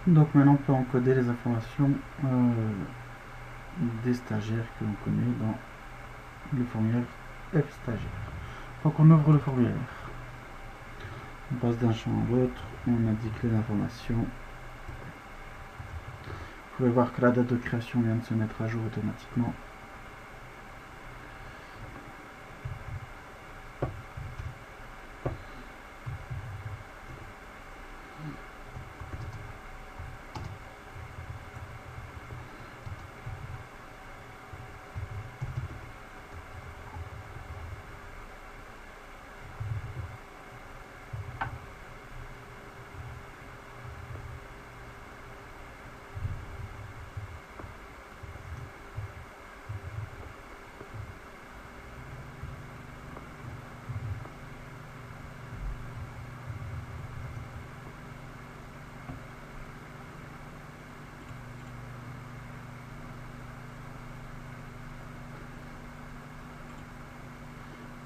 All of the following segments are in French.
Donc maintenant on peut encoder les informations des stagiaires que l'on connaît dans le formulaire F stagiaire. Donc on ouvre le formulaire, on passe d'un champ à l'autre, on indique les informations. Vous pouvez voir que la date de création vient de se mettre à jour automatiquement.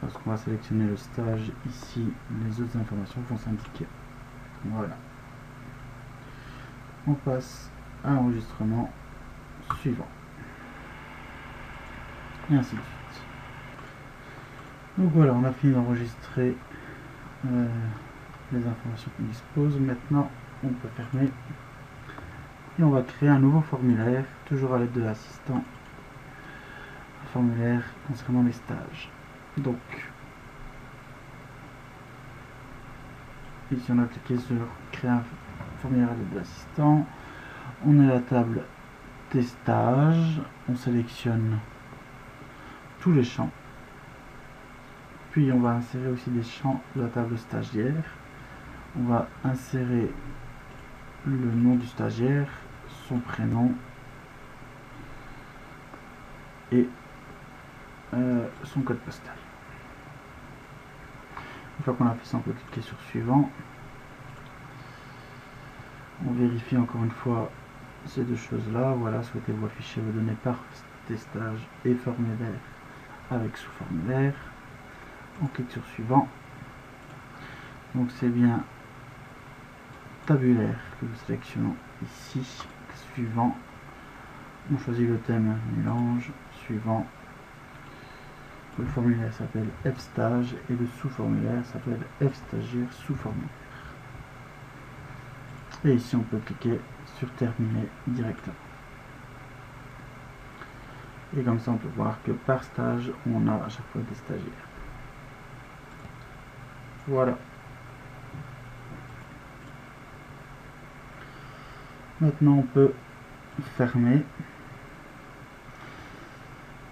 Lorsqu'on va sélectionner le stage, ici, les autres informations vont s'indiquer. Voilà. On passe à l'enregistrement suivant. Et ainsi de suite. Donc voilà, on a fini d'enregistrer les informations qu'on dispose. Maintenant, on peut fermer. Et on va créer un nouveau formulaire, toujours à l'aide de l'assistant. Un formulaire concernant les stages. Donc, ici on a cliqué sur créer un formulaire à l'aide de l'assistant. On est à la table des stages, on sélectionne tous les champs. Puis on va insérer aussi des champs de la table stagiaire. On va insérer le nom du stagiaire, son prénom et son code postal. Une fois qu'on a fait ça, on peut cliquer sur suivant. On vérifie encore une fois ces deux choses là. Voilà, souhaitez-vous afficher vos données par des stages et formulaire avec sous-formulaire. On clique sur suivant. Donc c'est bien tabulaire que nous sélectionnons ici. Suivant. On choisit le thème mélange. Suivant. Le formulaire s'appelle F-Stage et le sous-formulaire s'appelle F-Stagiaire sous-formulaire. Et ici on peut cliquer sur terminer directement. Et comme ça on peut voir que par stage on a à chaque fois des stagiaires. Voilà. Maintenant on peut fermer.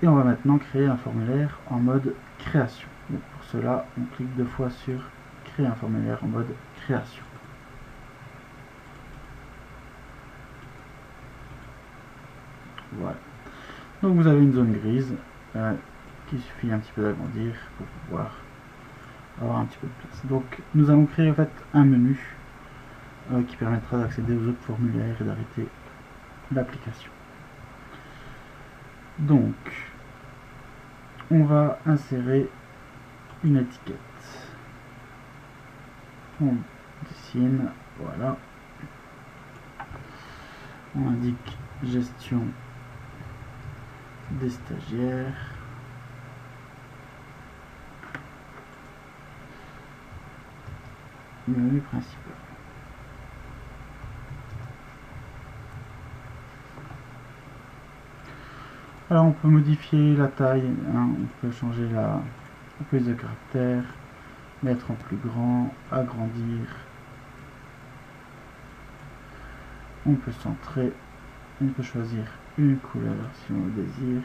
Et on va maintenant créer un formulaire en mode création. Donc pour cela, on clique deux fois sur créer un formulaire en mode création. Voilà. Donc vous avez une zone grise qui suffit un petit peu d'agrandir pour pouvoir avoir un petit peu de place. Donc nous allons créer en fait un menu qui permettra d'accéder aux autres formulaires et d'arrêter l'application. Donc on va insérer une étiquette. On dessine, voilà. On indique gestion des stagiaires. Menu principal. Alors on peut modifier la taille, hein, on peut changer la police de caractère, mettre en plus grand, agrandir. On peut centrer, on peut choisir une couleur si on le désire.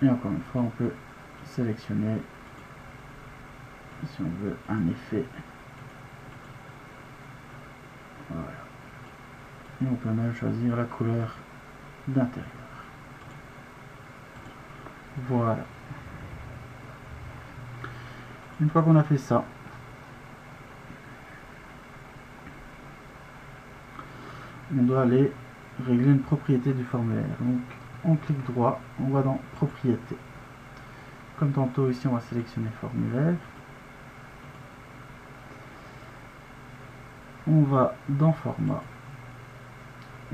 Et encore une fois, on peut sélectionner si on veut un effet. Voilà. Et on peut même choisir la couleur d'intérieur. Voilà. Une fois qu'on a fait ça, on doit aller régler une propriété du formulaire. Donc on clique droit, on va dans propriété. Comme tantôt ici on va sélectionner formulaire. On va dans format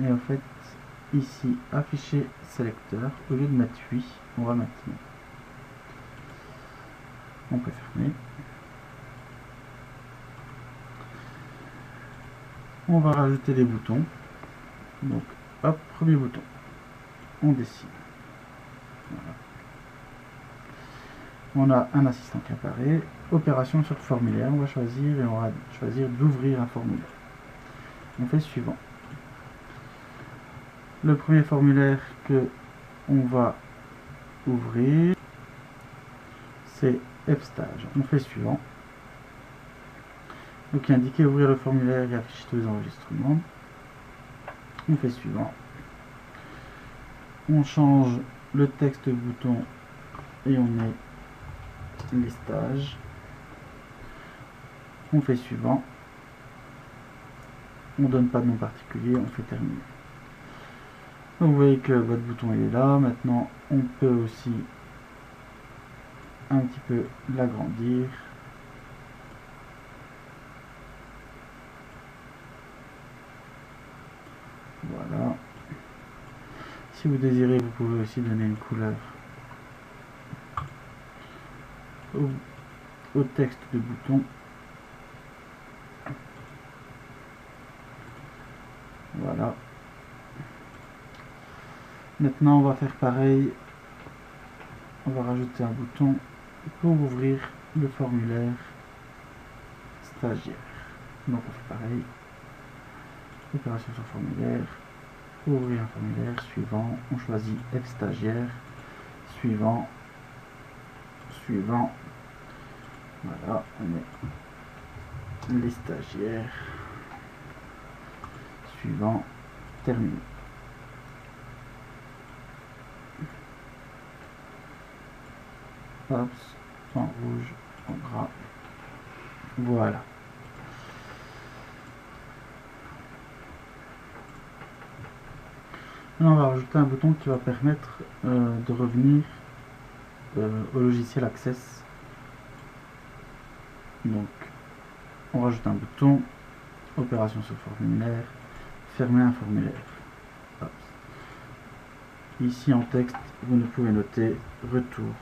et en fait ici afficher sélecteur, au lieu de mettre 8 on va mettre 9. On peut fermer. On va rajouter des boutons. Donc hop, premier bouton, on dessine. Voilà. On a un assistant qui apparaît. Opération sur formulaire, on va choisir et on va choisir d'ouvrir un formulaire. On fait suivant. Le premier formulaire que on va ouvrir, c'est F-Stage. On fait suivant. Donc il est indiqué ouvrir le formulaire et afficher tous les enregistrements. On fait suivant. On change le texte bouton et on met les stages. On fait suivant. On donne pas de nom particulier, on fait terminer. Donc vous voyez que votre bouton est là. Maintenant on peut aussi un petit peu l'agrandir. Voilà. Si vous désirez, vous pouvez aussi donner une couleur au texte de bouton. Voilà. Maintenant, on va faire pareil. On va rajouter un bouton pour ouvrir le formulaire stagiaire. Donc on fait pareil. Opération sur formulaire. Ouvrir un formulaire. Suivant. On choisit F stagiaire. Suivant. Suivant. Voilà. On met les stagiaires. Suivant. Terminé. Hop, en rouge, en gras. Voilà. Maintenant, on va rajouter un bouton qui va permettre de revenir au logiciel Access. Donc, on rajoute un bouton, opération sur formulaire, fermer un formulaire. Hop. Ici en texte, vous ne pouvez noter retour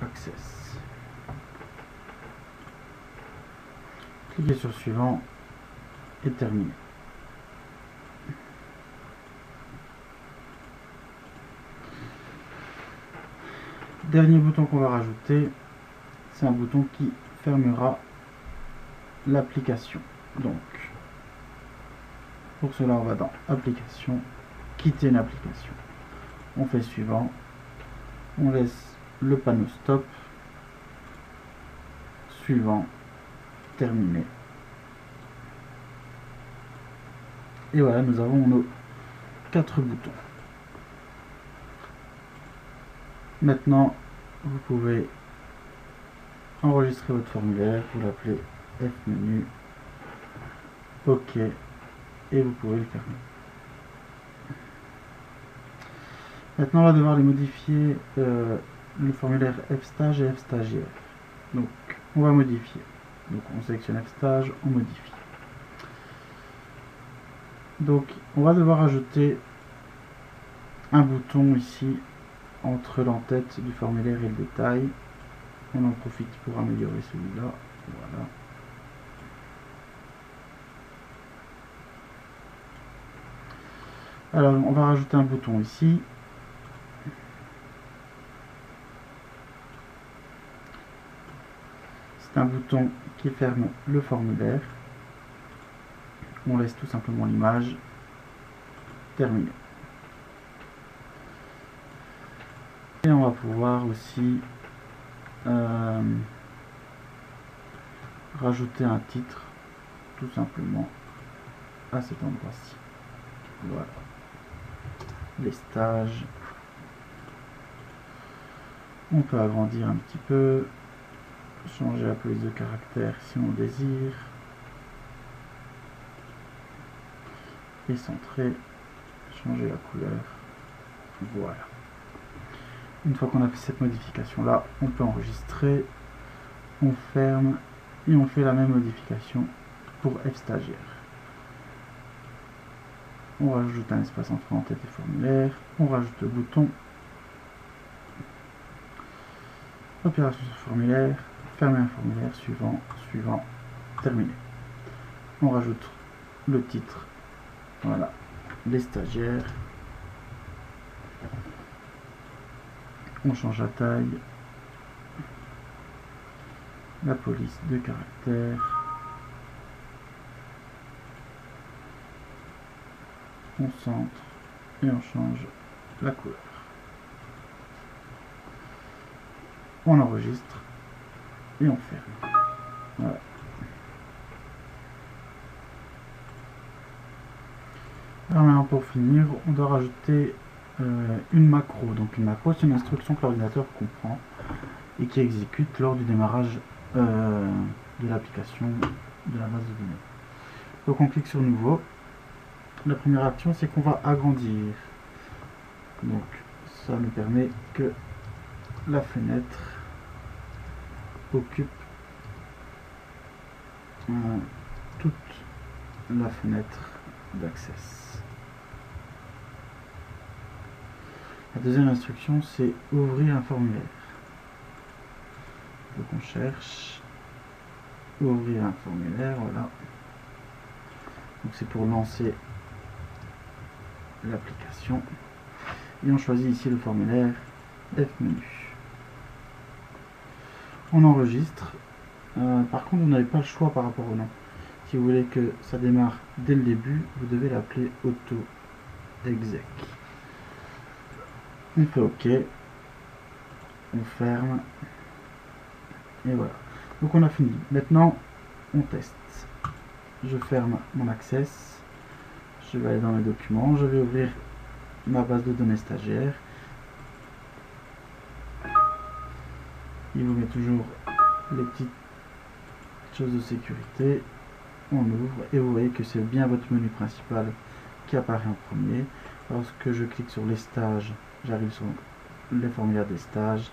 Access. Cliquez sur suivant et terminé. Dernier bouton qu'on va rajouter, c'est un bouton qui fermera l'application. Donc, pour cela, on va dans Application, quitter une application. On fait suivant, on laisse le panneau Stop, suivant, terminé. Et voilà, nous avons nos 4 boutons. Maintenant, vous pouvez enregistrer votre formulaire, vous l'appelez F-menu, OK, et vous pouvez le fermer. Maintenant, on va devoir les modifier, le formulaire F-Stage et F-Stagiaire. Donc, on va modifier. Donc, on sélectionne F-Stage, on modifie. Donc, on va devoir ajouter un bouton ici entre l'entête du formulaire et le détail. On en profite pour améliorer celui-là. Voilà. Alors, on va rajouter un bouton ici. C'est un bouton qui ferme le formulaire. On laisse tout simplement l'image. Terminé. Et on va pouvoir aussi rajouter un titre tout simplement à cet endroit-ci. Voilà. Les stages. On peut agrandir un petit peu, changer la police de caractère si on désire, et centrer, changer la couleur. Voilà. Une fois qu'on a fait cette modification là, on peut enregistrer, on ferme Et on fait la même modification pour F stagiaire. On rajoute un espace entre en-tête et formulaire. On rajoute le bouton. Opération sur formulaire. Fermer un formulaire. Suivant. Suivant. Terminé. On rajoute le titre. Voilà. Les stagiaires. On change la taille. La police de caractère. On centre et on change la couleur. On enregistre et on ferme. Voilà. Alors maintenant, pour finir, on doit rajouter une macro. Donc une macro, c'est une instruction que l'ordinateur comprend et qui exécute lors du démarrage de l'application de la base de données. Donc on clique sur nouveau. La première action, c'est qu'on va agrandir. Donc ça nous permet que la fenêtre occupe toute la fenêtre d'access. La deuxième instruction, c'est ouvrir un formulaire. Donc on cherche ouvrir un formulaire, voilà. Donc c'est pour lancer l'application. Et on choisit ici le formulaire F menu. On enregistre. Par contre, vous n'avez pas le choix par rapport au nom. Si vous voulez que ça démarre dès le début, vous devez l'appeler auto exec. On fait OK. On ferme. Et voilà. Donc on a fini. Maintenant, on teste. Je ferme mon access. Je vais aller dans mes documents. Je vais ouvrir ma base de données stagiaire. Il vous met toujours les petites choses de sécurité. On ouvre et vous voyez que c'est bien votre menu principal qui apparaît en premier. Lorsque je clique sur les stages, j'arrive sur les formulaires des stages.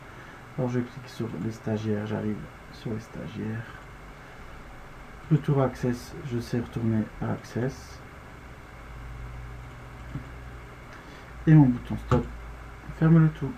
Lorsque je clique sur les stagiaires, j'arrive sur les stagiaires. Retour à Access, je sais retourner à Access. Et mon bouton stop ferme le tout.